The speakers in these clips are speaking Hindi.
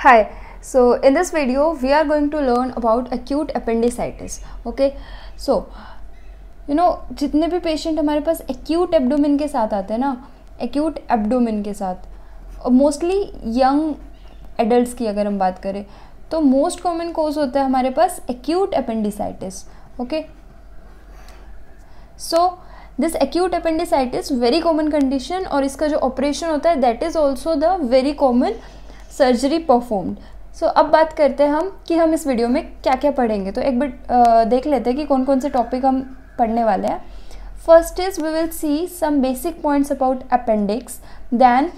Hi, so in this video we are going to learn about acute appendicitis. Okay, so जितने भी पेशेंट हमारे पास एक्यूट एब्डोमेन के साथ आते हैं ना, एक्यूट एब्डोमेन के साथ मोस्टली यंग एडल्ट्स की अगर हम बात करें तो मोस्ट कॉमन कोज होता है हमारे पास acute appendicitis. Okay, so this acute appendicitis very common condition और इसका जो ऑपरेशन होता है that is also the very common surgery performed. So अब बात करते हैं हम कि हम इस वीडियो में क्या क्या पढ़ेंगे. तो एक बार देख लेते हैं कि कौन कौन से टॉपिक हम पढ़ने वाले हैं. First is we will see some basic points about appendix, then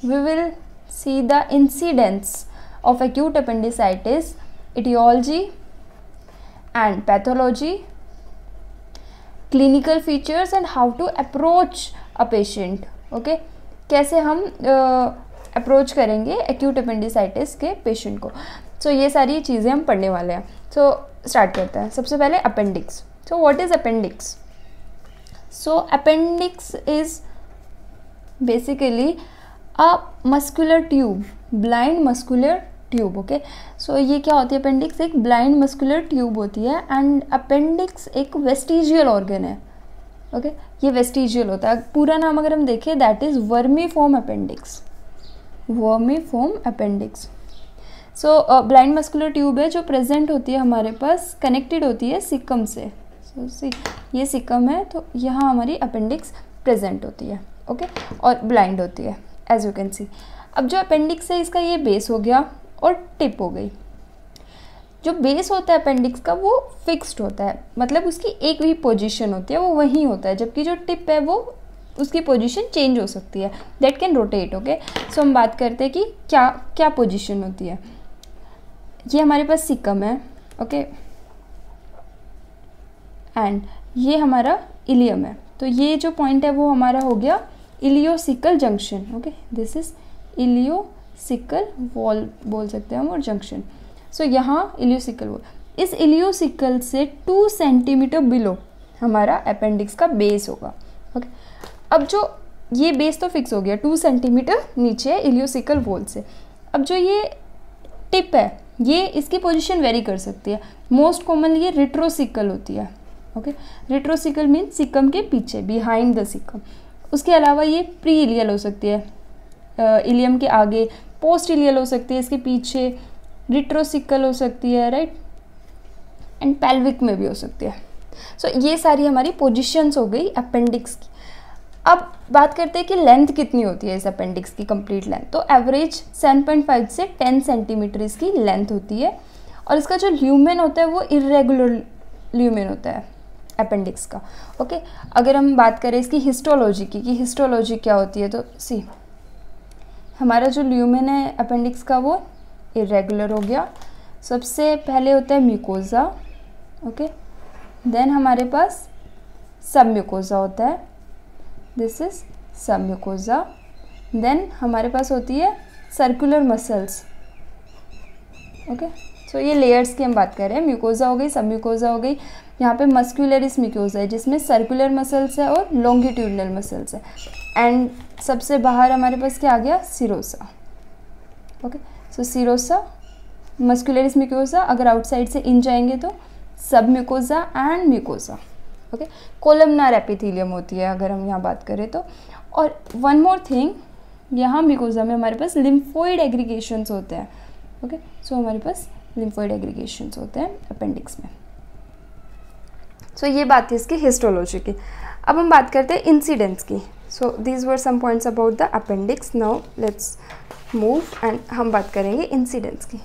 we will see the incidents of acute appendicitis, etiology and pathology, clinical features and how to approach a patient. Okay, कैसे हम अप्रोच करेंगे एक्यूट अपेंडिसाइटिस के पेशेंट को. सो ये सारी चीज़ें हम पढ़ने वाले हैं. सो स्टार्ट करते हैं. सबसे पहले appendix. So what is appendix? So appendix is basically a muscular tube, blind muscular tube. Okay, so ये क्या होती है? अपेंडिक्स एक ब्लाइंड मस्कुलर ट्यूब होती है एंड अपेंडिक्स एक वेस्टिजियल ऑर्गन है. ओके, ये वेस्टिजियल होता है. पूरा नाम अगर हम देखें that is vermiform appendix. Vermiform appendix. So blind muscular tube है जो प्रेजेंट होती है हमारे पास, कनेक्टेड होती है सिकम से. सी ये सिकम है तो यहाँ हमारी अपेंडिक्स प्रेजेंट होती है. ओके, और ब्लाइंड होती है एज यू कैन सी. अब जो अपेंडिक्स है इसका ये बेस हो गया और टिप हो गई. जो बेस होता है अपेंडिक्स का वो फिक्स्ड होता है, मतलब उसकी एक ही पोजीशन होती है, वो वहीं होता है. जबकि जो टिप है वो उसकी पोजीशन चेंज हो सकती है, दैट कैन रोटेट. ओके, सो हम बात करते हैं कि क्या क्या पोजीशन होती है. ये हमारे पास सिकम है. ओके, एंड ये हमारा इलियम है. तो ये जो पॉइंट है वो हमारा हो गया ileocaecal junction. Okay, this is ileocaecal wall बोल सकते हैं हम, और जंक्शन. सो यहाँ इलियोसिकल वॉल. इस इलियोसिकल से 2 सेंटीमीटर बिलो हमारा अपेंडिक्स का बेस होगा. ओके, अब जो ये बेस तो फिक्स हो गया 2 सेंटीमीटर नीचे इलियोसिकल वॉल से. अब जो ये टिप है ये इसकी पोजीशन वेरी कर सकती है. मोस्ट कॉमनली ये रिट्रोसिकल होती है. ओके, रिट्रोसिकल मीन सिकम के पीछे, बिहाइंड द सिकम. उसके अलावा ये प्री इलियल हो सकती है, इलियम के आगे, पोस्ट इलियल हो सकती है इसके पीछे, रिट्रोसिकल हो सकती है, राइट, एंड पेल्विक में भी हो सकती है. सो ये सारी हमारी पोजीशंस हो गई अपेंडिक्स की. अब बात करते हैं कि लेंथ कितनी होती है इस अपेंडिक्स की, कंप्लीट लेंथ. तो एवरेज 7.5 से 10 सेंटीमीटर इसकी लेंथ होती है. और इसका जो ल्यूमेन होता है वो इरेगुलर ल्यूमेन होता है अपेंडिक्स का. ओके, अगर हम बात करें इसकी हिस्टोलॉजी की कि हिस्टोलॉजी क्या होती है, तो सी हमारा जो ल्यूमेन है अपेंडिक्स का वो इरेगुलर हो गया. सबसे पहले होता है म्यूकोजा. ओके, देन हमारे पास सब म्यूकोजा होता है, दिस इज सब म्यूकोजा. देन हमारे पास होती है सर्कुलर मसल्स. ओके, सो ये लेयर्स की हम बात कर रहे हैं. म्यूकोजा हो गई, सब म्यूकोजा हो गई. यहाँ पे मस्कुलरिस म्यूकोजा है जिसमें सर्कुलर मसल्स है और लॉन्गिट्यूडनल मसल्स है. एंड सबसे बाहर हमारे पास क्या आ गया? सिरोसा. ओके, सो सिरोसा, मस्कुलरिस म्यूकोजा. अगर आउटसाइड से इन जाएंगे तो सब mucosa and mucosa. Okay, columnar epithelium होती है अगर हम यहाँ बात करें तो. और वन मोर थिंग, यहाँ म्यूकोजा में हमारे पास लिम्फोइड एग्रीगेशंस होते हैं. ओके, सो हमारे पास लिम्फोइड एग्रीगेशंस होते हैं अपेंडिक्स में. सो ये बात थी इसकी हिस्टोलॉजी की. अब हम बात करते हैं इंसिडेंट्स की. So these were some points about the appendix. Now let's move and हम बात करेंगे इंसिडेंट्स की.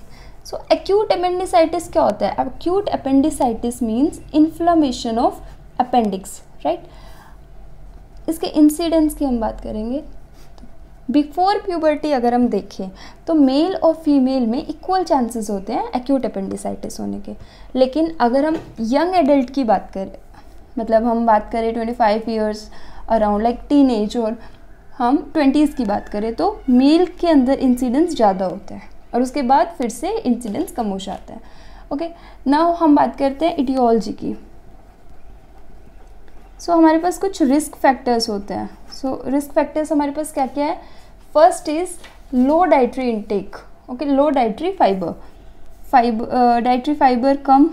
सो एक्यूट अपेंडिसाइटिस क्या होता है? Acute appendicitis means inflammation of appendix, right. इसके इंसिडेंट्स की हम बात करेंगे. बिफोर प्यूबर्टी अगर हम देखें तो मेल और फीमेल में इक्वल चांसेस होते हैं एक्यूट अपेंडिसाइटिस होने के. लेकिन अगर हम यंग एडल्ट की बात करें, मतलब हम बात करें 25 years around, like teen age, और हम 20s की बात करें तो मेल के अंदर इंसिडेंस ज़्यादा होते हैं और उसके बाद फिर से इंसिडेंस कम हो जाता है. ओके, नाउ हम बात करते हैं इटियोलॉजी की. सो हमारे पास कुछ रिस्क फैक्टर्स होते हैं. सो रिस्क फैक्टर्स हमारे पास क्या क्या है? First is low dietary intake. Okay, low dietary fiber, dietary fiber कम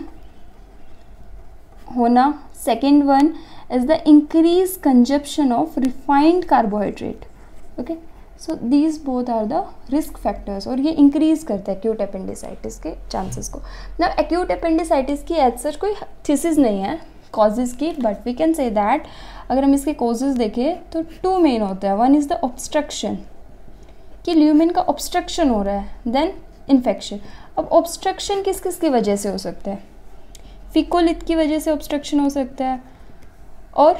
होना. Second one is the increase consumption of refined carbohydrate. Okay, so these both are the risk factors, और ये इंक्रीज करता है एक्यूट अपेंडिसाइटिस के चांसेस को. ना एक्यूट अपेंडिसाइटिस की एज सच कोई थीसिस नहीं है कॉजेज़ की, but we can say that अगर हम इसके कॉजेज़ देखें तो 2 मेन होते हैं. वन इज़ द ऑब्स्ट्रक्शन, कि ल्यूमेन का ऑब्स्ट्रक्शन हो रहा है, देन इन्फेक्शन. अब ऑब्स्ट्रक्शन किस किस की वजह से हो सकता है? फिकोलिथ की वजह से ऑब्स्ट्रक्शन हो सकता है, और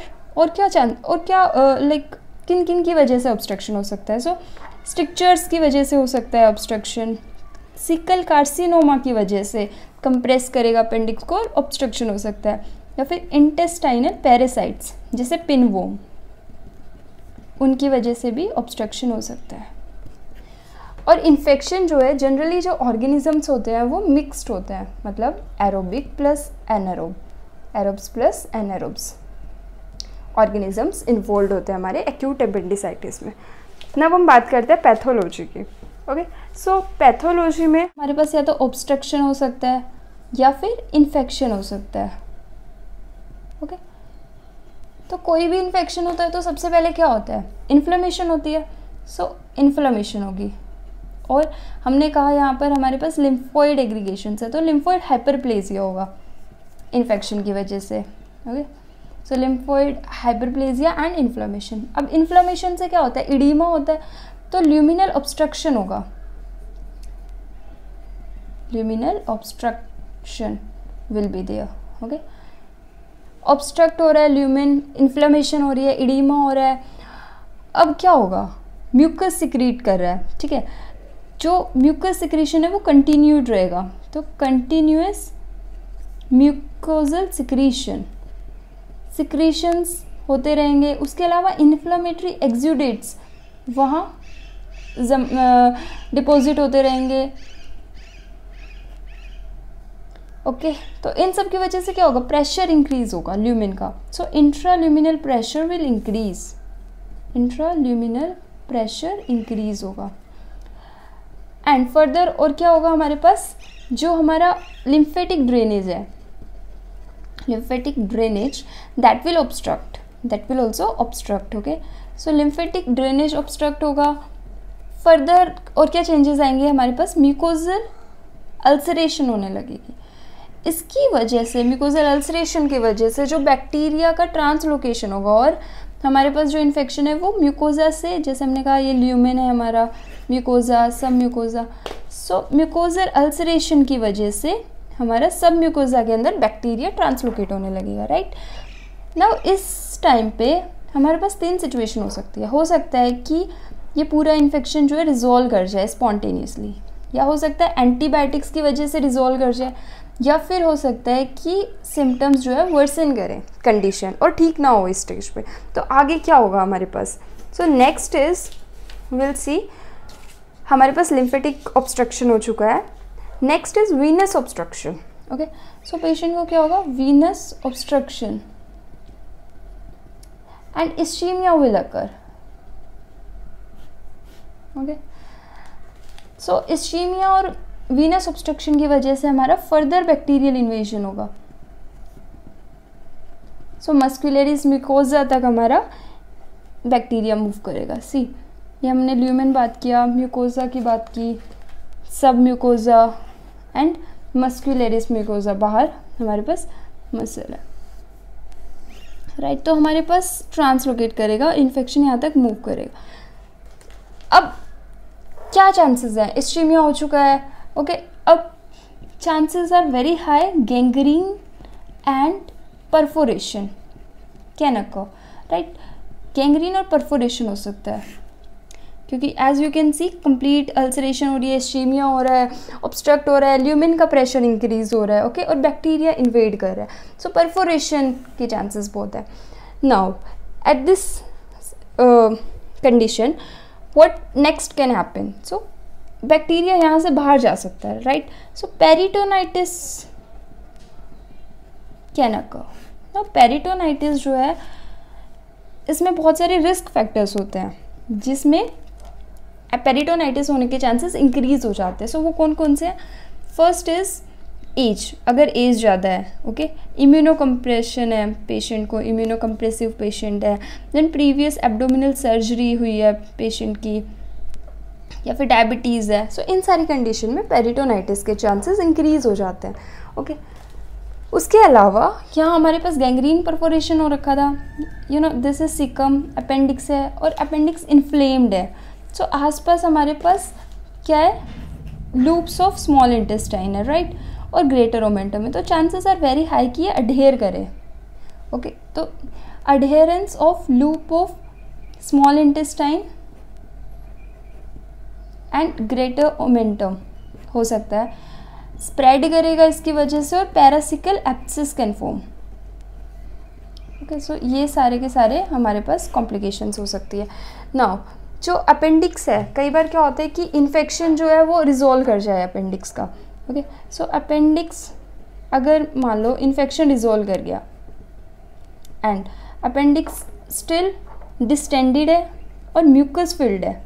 क्या लाइक किन किन की वजह से ऑब्स्ट्रक्शन हो सकता है? सो स्ट्रिक्चर्स की वजह से हो सकता है ऑब्स्ट्रक्शन, सिकल कार्सिनोमा की वजह से कंप्रेस करेगा अपेंडिक्स को और ऑब्स्ट्रक्शन हो सकता है, या फिर इंटेस्टाइनल पैरासाइट्स जैसे पिनवोम, उनकी वजह से भी ऑब्स्ट्रक्शन हो सकता है. और इन्फेक्शन जो है जनरली जो ऑर्गेनिजम्स होते हैं वो मिक्स्ड होते हैं, मतलब aerobic plus anaerobe, aerobes plus anaerobes organisms involve होते हैं हमारे एक्यूट अपेंडिसाइटिस में. अब हम बात करते हैं पैथोलॉजी की. ओके, सो पैथोलॉजी में हमारे पास या तो ऑब्स्ट्रक्शन हो सकता है या फिर इन्फेक्शन हो सकता है. ओके, तो कोई भी इन्फेक्शन होता है तो सबसे पहले क्या होता है? इन्फ्लेमेशन होती है. सो इन्फ्लेमेशन होगी, और हमने कहा यहाँ पर हमारे पास लिम्फोइड एग्रीगेशन है, तो लिम्फोइड हाइपरप्लेजिया होगा इन्फेक्शन की वजह से. Okay, so lymphoid hyperplasia and inflammation. अब इन्फ्लेमेशन से क्या होता है? इडीमा होता है, तो ल्यूमिनल ऑब्स्ट्रक्शन होगा, luminal obstruction will be there. Okay, obstruct हो रहा है ल्यूमिन, इन्फ्लेमेशन हो रही है, इडीमा हो रहा है. अब क्या होगा? म्यूकस सिक्रीट कर रहा है. ठीक है, जो म्यूकस सिक्रीशन है वो कंटिन्यूड रहेगा, तो कंटिन्यूअस म्यूकोजल सिक्रीशंस होते रहेंगे. उसके अलावा इन्फ्लामेटरी एक्सुडेट्स वहाँ डिपॉजिट होते रहेंगे. ओके, तो इन सब की वजह से क्या होगा? प्रेशर इंक्रीज होगा ल्यूमिन का. So intraluminal pressure will increase, intraluminal pressure increase होगा. एंड फर्दर और क्या होगा हमारे पास? जो हमारा लिम्फेटिक ड्रेनेज है, lymphatic drainage that will also obstruct. okay, so lymphatic drainage obstruct होगा. फर्दर और क्या चेंजेस आएंगे हमारे पास? म्यूकोजल अल्सरेशन होने लगेगी. इसकी वजह से, म्यूकोजल अल्सरेशन की वजह से जो बैक्टीरिया का ट्रांसलोकेशन होगा, और हमारे पास जो इन्फेक्शन है वो म्यूकोजा से, जैसे हमने कहा ये ल्यूमेन है हमारा, म्यूकोजा, सब म्यूकोजा. सो म्यूकोजल अल्सरेशन की वजह से हमारा सब म्यूकोजा के अंदर बैक्टीरिया ट्रांसलोकेट होने लगेगा. राइट नाउ इस टाइम पे हमारे पास 3 सिचुएशन हो सकती है. हो सकता है कि ये पूरा इन्फेक्शन जो है रिजॉल्व कर जाए स्पॉन्टेनियसली, या हो सकता है एंटीबायोटिक्स की वजह से रिजॉल्व कर जाए, या फिर हो सकता है कि सिम्टम्स जो है वर्सन करें कंडीशन और ठीक ना हो इस स्टेज पे. तो आगे क्या होगा हमारे पास? So next is will see, हमारे पास लिम्फेटिक ऑब्स्ट्रक्शन हो चुका है. Next is venous obstruction. Okay, so patient को क्या होगा? Venous obstruction and ischemia will occur. Okay, so ischemia और वीनस ऑब्स्ट्रक्शन की वजह से हमारा फर्दर बैक्टीरियल इन्वेजन होगा. सो मस्कुलरिस म्यूकोजा तक हमारा बैक्टीरिया मूव करेगा. सी, ये हमने ल्यूमेन बात किया, म्यूकोजा की बात की, सब म्यूकोजा एंड मस्कुलरिस म्यूकोजा. बाहर हमारे पास मसल है. राइट, तो हमारे पास ट्रांसलोकेट करेगा, इन्फेक्शन यहाँ तक मूव करेगा. अब क्या चांसेस हैं? इस्चीमिया हो चुका है. ओके, अब chances are very high gangrene and perforation can occur. Right, gangrene और परफोरेशन हो सकता है, क्योंकि as you can see complete ulceration हो रही है, इस्चीमिया हो रहा है, ऑब्स्ट्रक्ट हो रहा है, ल्यूमिन का प्रेशर इंक्रीज हो रहा है. ओके, और बैक्टीरिया इन्वेड कर रहा है. सो परफोरेशन के चांसेस बहुत है. Now at this condition what next can happen? So bacteria यहाँ से बाहर जा सकता है. Right, so peritonitis can occur. Now peritonitis जो है इसमें बहुत सारे रिस्क फैक्टर्स होते हैं, जिसमें पेरिटोनाइटिस होने के चांसेस इंक्रीज हो जाते हैं। सो वो कौन कौन से हैं? फर्स्ट इज एज, अगर एज ज़्यादा है, ओके, इम्यूनो कंप्रेशन है पेशेंट को, इम्यूनो कंप्रेसिव पेशेंट है, देन प्रीवियस एब्डोमिनल सर्जरी हुई है पेशेंट की, या फिर डायबिटीज़ है। सो इन सारी कंडीशन में पेरिटोनाइटिस के चांसेस इंक्रीज हो जाते हैं, ओके। उसके अलावा यहाँ हमारे पास गैंग्रीन परफोरेशन हो रखा था, you know this is caecum, appendix है और अपेंडिक्स इन्फ्लेम्ड है। सो आसपास हमारे पास क्या है? लूप्स ऑफ स्मॉल इंटेस्टाइन है, राइट, और ग्रेटर ओमेंटम है। तो चांसेस आर वेरी हाई कि ये अडेयर करे, ओके। तो adherence of loop of small intestine and greater omentum हो सकता है, स्प्रेड करेगा इसकी वजह से, और paracecal abscess can form, okay. So ये सारे के सारे हमारे पास कॉम्प्लिकेशंस हो सकती है। नाउ जो अपेंडिक्स है, कई बार क्या होता है कि इन्फेक्शन जो है वो रिजोल्व कर जाए अपेंडिक्स का, ओके। सो अपेंडिक्स अगर मान लो इन्फेक्शन रिजोल्व कर गया एंड अपेंडिक्स स्टिल डिस्टेंडेड है और म्यूकस फिल्ड है,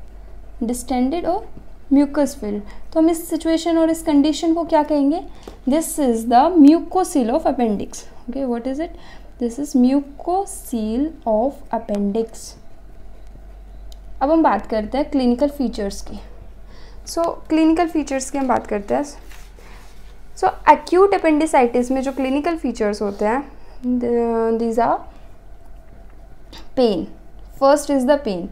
डिस्टेंडेड और म्यूकस फिल्ड, तो हम इस सिचुएशन और इस कंडीशन को क्या कहेंगे? This is the mucocele of appendix, okay. What is it? This is mucocele of appendix. अब हम बात करते हैं क्लिनिकल फीचर्स की। सो क्लिनिकल फीचर्स की हम बात करते हैं। सो एक्यूट अपेंडिसाइटिस में जो क्लिनिकल फीचर्स होते हैं, these are pain. First is the pain.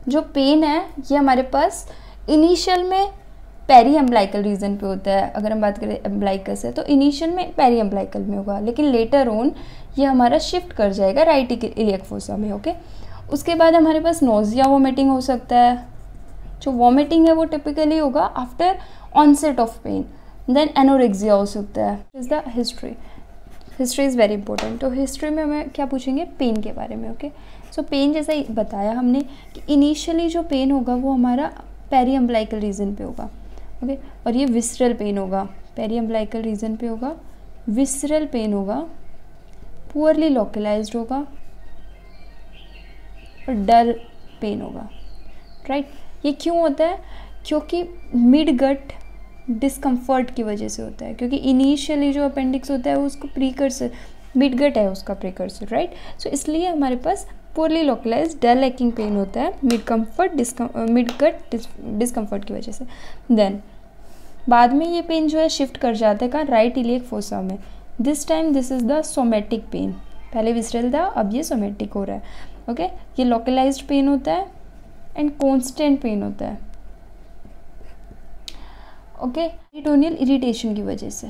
जो पेन है ये हमारे पास इनिशियल में पेरी एम्ब्लाइकल रीजन पे होता है। अगर हम बात करें एम्ब्लाइकस है तो इनिशियल में पेरी एम्ब्लाइकल में होगा, लेकिन लेटर ऑन ये हमारा शिफ्ट कर जाएगा राइट इलियक फोसा में, ओके। उसके बाद हमारे पास नोजिया वोमिटिंग हो सकता है। जो वोमिटिंग है वो टिपिकली होगा after onset of pain. Then anorexia हो सकता है। Is the history. History is very important. तो हिस्ट्री में हमें क्या पूछेंगे? पेन के बारे में, ओके। सो पेन जैसा ही बताया हमने कि इनिशियली जो पेन होगा वो हमारा पेरी एम्ब्लाइकल रीजन पे होगा, ओके। और ये विसरल पेन होगा, पेरी एम्ब्लाइकल रीजन पे होगा, विसरल पेन होगा, पुअरली लोकलाइज्ड होगा और डल पेन होगा, राइट। ये क्यों होता है? क्योंकि मिड गट डिस्कम्फर्ट की वजह से होता है, क्योंकि इनिशियली जो अपेंडिक्स होता है वो उसको प्रीकर्सर, मिड गट है उसका प्रीकर्सर, राइट। सो इसलिए हमारे पास पुअरली लोकलाइज्ड डल एक्किंग पेन होता है मिड गट डिस्कम्फर्ट की वजह से। देन बाद में ये पेन जो है शिफ्ट कर जाता है कहाँ? राइट इलियक फोसा में। This time this is the somatic pain. पहले विसरल था, अब ये सोमेटिक हो रहा है, ओके। ये लोकलाइज्ड पेन होता है एंड कॉन्स्टेंट पेन होता है, ओके, पेरिटोनियल इरिटेशन की वजह से।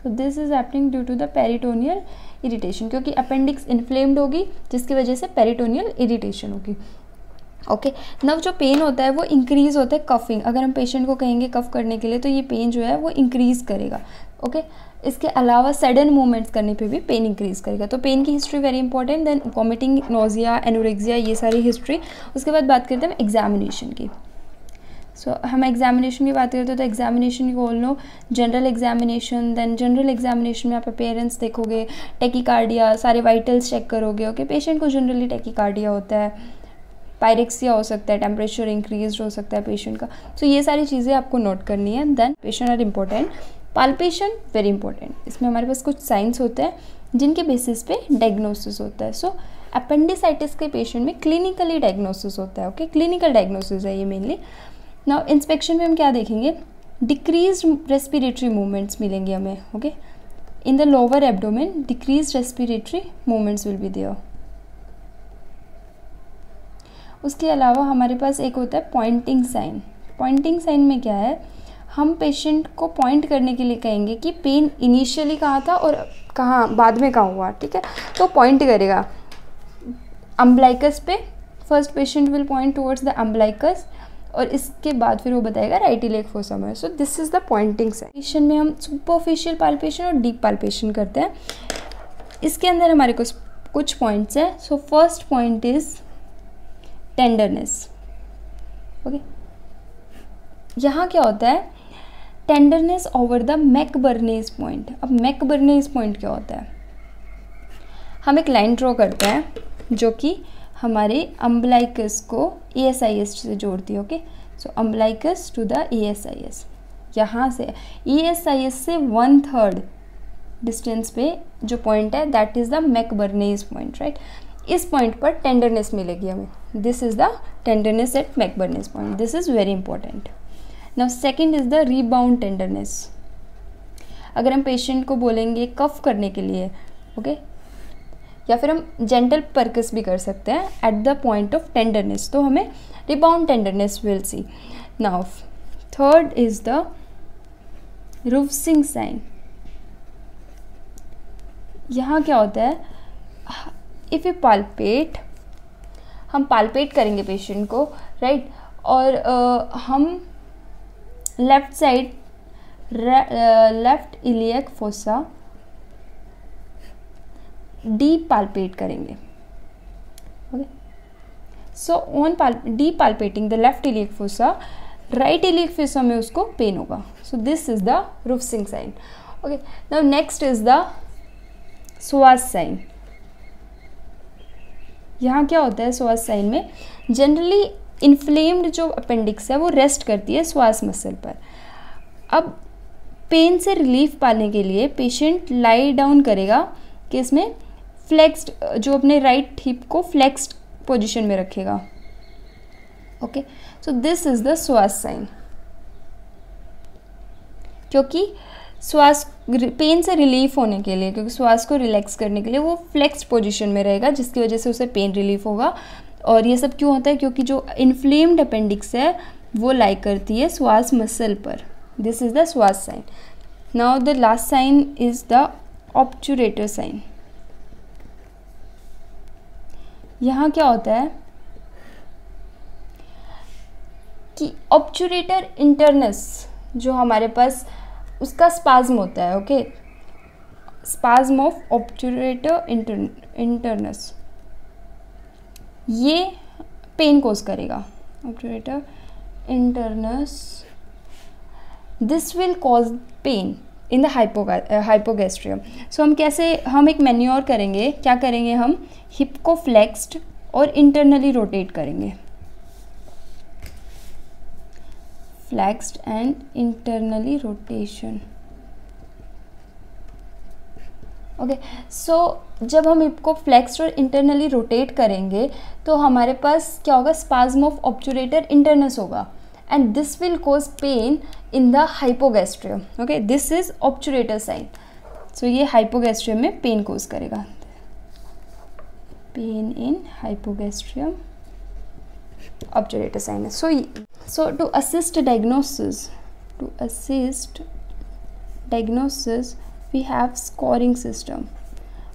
So this is happening due to the peritoneal irritation, क्योंकि अपेंडिक्स इन्फ्लेम्ड होगी जिसकी वजह से पेरिटोनियल इरिटेशन होगी, ओके। नव जो पेन होता है वो इंक्रीज होता है कफिंग। अगर हम पेशेंट को कहेंगे कफ करने के लिए तो ये पेन जो है वो इंक्रीज करेगा, ओके। इसके अलावा सडन मूवमेंट्स करने पे भी पेन इंक्रीज करेगा। तो पेन की history very important. Then vomiting, nausea, anorexia, ये सारी हिस्ट्री। उसके बाद बात करते हैं एग्जामिनेशन की। सो हम एग्जामिनेशन की बात करते हैं तो examination you all know, general examination. Then general examination में आप अपीयरेंस देखोगे, टेकीकार्डिया, सारे वाइटल्स चेक करोगे, ओके। पेशेंट को जनरली टेकीकार्डिया होता है, पायरेक्सिया हो सकता है, टेम्परेचर इंक्रीज हो सकता है पेशेंट का। सो ये सारी चीज़ें आपको नोट करनी है। Then patient are important. Palpation very important. इसमें हमारे पास कुछ साइंस होते हैं जिनके बेसिस पे डायग्नोसिस होता है। सो अपेंडिसाइटिस के पेशेंट में क्लिनिकली डायग्नोसिस होता है, ओके। क्लिनिकल डायग्नोसिस है ये मेनली। नाउ इंस्पेक्शन में हम क्या देखेंगे? डिक्रीज रेस्पिरेटरी मूवमेंट्स मिलेंगे हमें, okay. In the lower abdomen decrease respiratory movements will be there. उसके अलावा हमारे पास एक होता है पॉइंटिंग साइन। पॉइंटिंग साइन में क्या है? हम पेशेंट को पॉइंट करने के लिए कहेंगे कि पेन इनिशियली कहाँ था और कहाँ बाद में कहाँ हुआ, ठीक है। तो पॉइंट करेगा अम्ब्लाइकस पे। First patient will point towards the umbilicus और इसके बाद फिर वो बताएगा राइट इलियक फोसा में। So this is the pointing sign. में हम सुपरफिशियल पाल्पेशन और डीप पाल्पेशन करते हैं। इसके अंदर हमारे कुछ पॉइंट्स हैं। So first point is tenderness, okay. यहाँ क्या होता है? Tenderness over the McBurney's point. अब मैकबर्नेस पॉइंट क्या होता है? हम एक लाइन ड्रॉ करते हैं जो कि हमारे अम्बलाइकस को ASIS से जोड़ती है। Okay, so umbilicus to the ASIS, यहाँ से ASIS से 1/3 डिस्टेंस पे जो पॉइंट है that is the McBurney's point, right. इस पॉइंट पर टेंडरनेस मिलेगी हमें, this is the tenderness at McBurney's point, this is very important. Now second is the rebound tenderness. अगर हम पेशेंट को बोलेंगे कफ करने के लिए, ओके, या फिर हम जेंटल परकस भी कर सकते हैं at the point of tenderness, तो हमें rebound tenderness will see. Now third is the Rovsing's sign. यहाँ क्या होता है, इफ़ यू पाल्पेट, हम पाल्पेट करेंगे पेशेंट को, राइट, और हम left side left iliac fossa deep palpate करेंगे। Okay, so on deep palpating the left iliac fossa, right iliac fossa में उसको पेन होगा, so this is the Rovsing's sign. Okay, now next is the स्वास साइन। यहाँ क्या होता है स्वास साइन में, जनरली इन्फ्लेम्ड जो अपेंडिक्स है वो रेस्ट करती है स्वास मसल पर। अब पेन से रिलीफ पाने के लिए पेशेंट लाई डाउन करेगा कि इसमें फ्लेक्स्ड, जो अपने राइट हिप को फ्लेक्स्ड पोजीशन में रखेगा। Okay, so this is the स्वास साइन, क्योंकि श्वास पेन से रिलीफ होने के लिए, क्योंकि श्वास को रिलैक्स करने के लिए वो फ्लेक्स्ड पोजीशन में रहेगा, जिसकी वजह से उसे पेन रिलीफ होगा। और ये सब क्यों होता है, क्योंकि जो इन्फ्लेम्ड अपेंडिक्स है वो लाई करती है श्वास मसल पर। This is the psoas sign. Now the last sign is the obturator sign. यहाँ क्या होता है कि ऑब्चुरेटर इंटरनस जो हमारे पास उसका स्पाज्म होता है। Okay, spasm of obturator internus, ये पेन कोज करेगा। Obturator internus, this will cause pain in the hypogastrium. So हम एक मैन्योर करेंगे, क्या करेंगे, हम हिप को फ्लेक्स्ड और इंटरनली रोटेट करेंगे, flexed and internally rotation. Okay, so जब हम हिप को फ्लेक्स्ड और इंटरनली रोटेट करेंगे तो हमारे पास क्या होगा, स्पाज्म ऑफ ऑब्चुरेटर इंटरनस होगा, and this will cause pain in the hypogastrium. Okay, this is obturator sign. So ये हाइपोगैस्ट्रियम में पेन कोज करेगा, pain in hypogastrium, obturator sinus. So to assist diagnosis we have scoring system,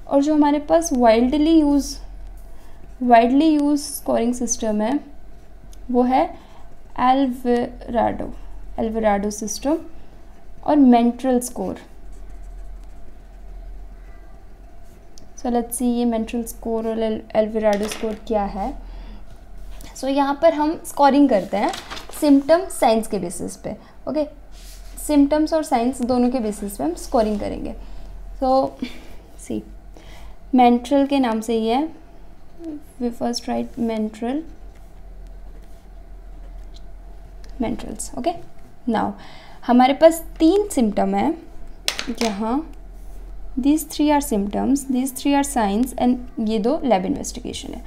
और जो हमारे पास वाइडली यूज स्कोरिंग सिस्टम है वो है एल्वेराडो सिस्टम और मेंट्रल स्कोर। सो लेट्स सी ये मेंट्रल स्कोर और एल्वेराडो स्कोर क्या है। सो यहाँ पर हम स्कोरिंग करते हैं सिम्टम साइंस के बेसिस पे। ओके, सिम्टम्स और साइंस दोनों के बेसिस पे हम स्कोरिंग करेंगे। सो सी मेंट्रल के नाम से ही है, we first write MANTRELS. Okay, now हमारे पास 3 सिम्टम है जहाँ these 3 are symptoms, these 3 are signs and ये 2 लैब इन्वेस्टिगेशन है।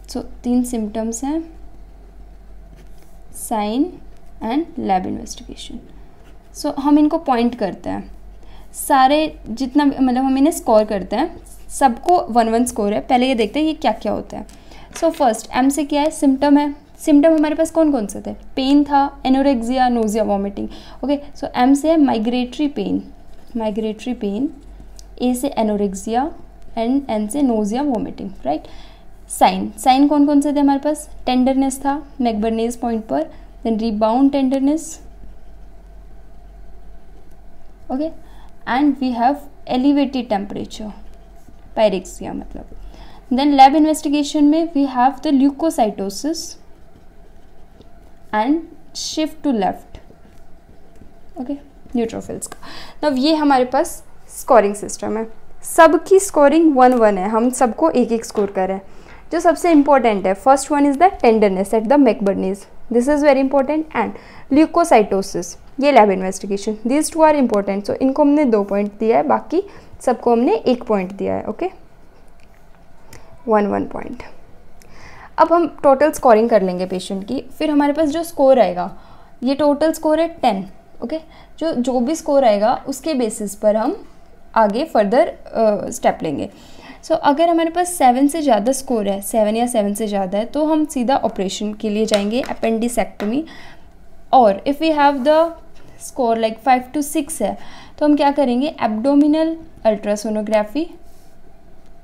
सो 3 सिम्टम्स हैं, साइन एंड लैब इन्वेस्टिगेशन। सो हम इनको पॉइंट करते हैं, सारे जितना मतलब हम इन्हें स्कोर करते हैं, सबको 1-1 स्कोर है। पहले ये देखते हैं ये क्या क्या होता है। सो फर्स्ट एम से क्या है, सिम्टम है। सिम्टम हमारे पास कौन कौन से थे, पेन था, anorexia, nausea, vomiting. Okay, so M से है माइग्रेटरी पेन, ए से एनोरेक्सिया एंड एन से नोजिया, वॉमिटिंग, राइट। साइन कौन कौन से थे हमारे पास, टेंडरनेस था मैकबर्नेज पॉइंट पर, then rebound tenderness, okay, and we have elevated temperature, pyrexia मतलब। देन लैब इन्वेस्टिगेशन में we have the leucocytosis and shift to left, okay, neutrophils का। अब ये हमारे पास स्कोरिंग सिस्टम है, सबकी स्कोरिंग 1-1 है, हम सबको 1-1 स्कोर कर रहे हैं। जो सबसे इंपॉर्टेंट है, first one is the tenderness at the McBurney's, this is very important, and leukocytosis, ये lab investigation, these two are important. So इनको हमने 2 पॉइंट दिया है, बाकी सबको हमने 1 पॉइंट दिया है। Okay, 1 point. अब हम टोटल स्कोरिंग कर लेंगे पेशेंट की, फिर हमारे पास जो स्कोर आएगा, ये टोटल स्कोर है 10। ओके, जो भी स्कोर आएगा उसके बेसिस पर हम आगे फर्दर स्टेप लेंगे। सो अगर हमारे पास 7 से ज़्यादा स्कोर है, 7 या 7 से ज़्यादा है, तो हम सीधा ऑपरेशन के लिए जाएंगे, अपेंडिसेक्टमी। और if we have the score like 5 to 6 है, तो हम क्या करेंगे, एब्डोमिनल अल्ट्रासोनोग्राफी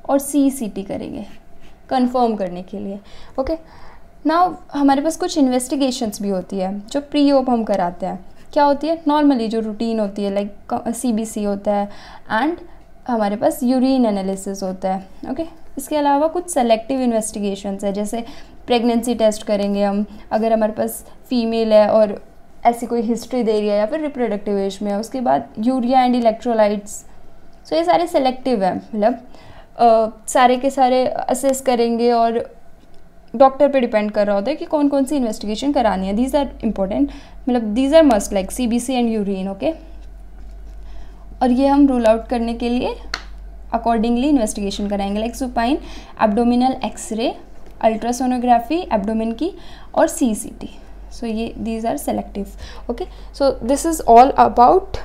और CCT करेंगे कंफर्म करने के लिए। ओके, नाउ हमारे पास कुछ इन्वेस्टिगेशंस भी होती है जो प्री ऑप हम कराते हैं। क्या होती है, नॉर्मली जो रूटीन होती है, लाइक CBC होता है एंड हमारे पास यूरिन एनालिसिस होता है। ओके, इसके अलावा कुछ सेलेक्टिव इन्वेस्टिगेशंस है, जैसे प्रेगनेंसी टेस्ट करेंगे हम, अगर हमारे पास फीमेल है और ऐसी कोई हिस्ट्री दे रही है या फिर रिप्रोडक्टिव एज में है, उसके बाद यूरिया एंड इलेक्ट्रोलाइट्स। सो ये सारे सेलेक्टिव हैं, मतलब सारे के सारे असेस करेंगे और डॉक्टर पे डिपेंड कर रहा होता है कि कौन कौन सी इन्वेस्टिगेशन करानी है। दीज आर इम्पोर्टेंट, मतलब these are must, like CBC and urine. Okay, और ये हम रूल आउट करने के लिए अकॉर्डिंगली इन्वेस्टिगेशन कराएंगे, like supine, abdominal X ray, ultrasonography abdomen की, और CCT। सो ये these are selective. Okay, so this is all about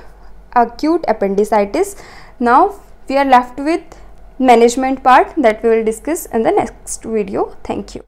acute appendicitis. Now we are left with management part that we will discuss in the next video. Thank you.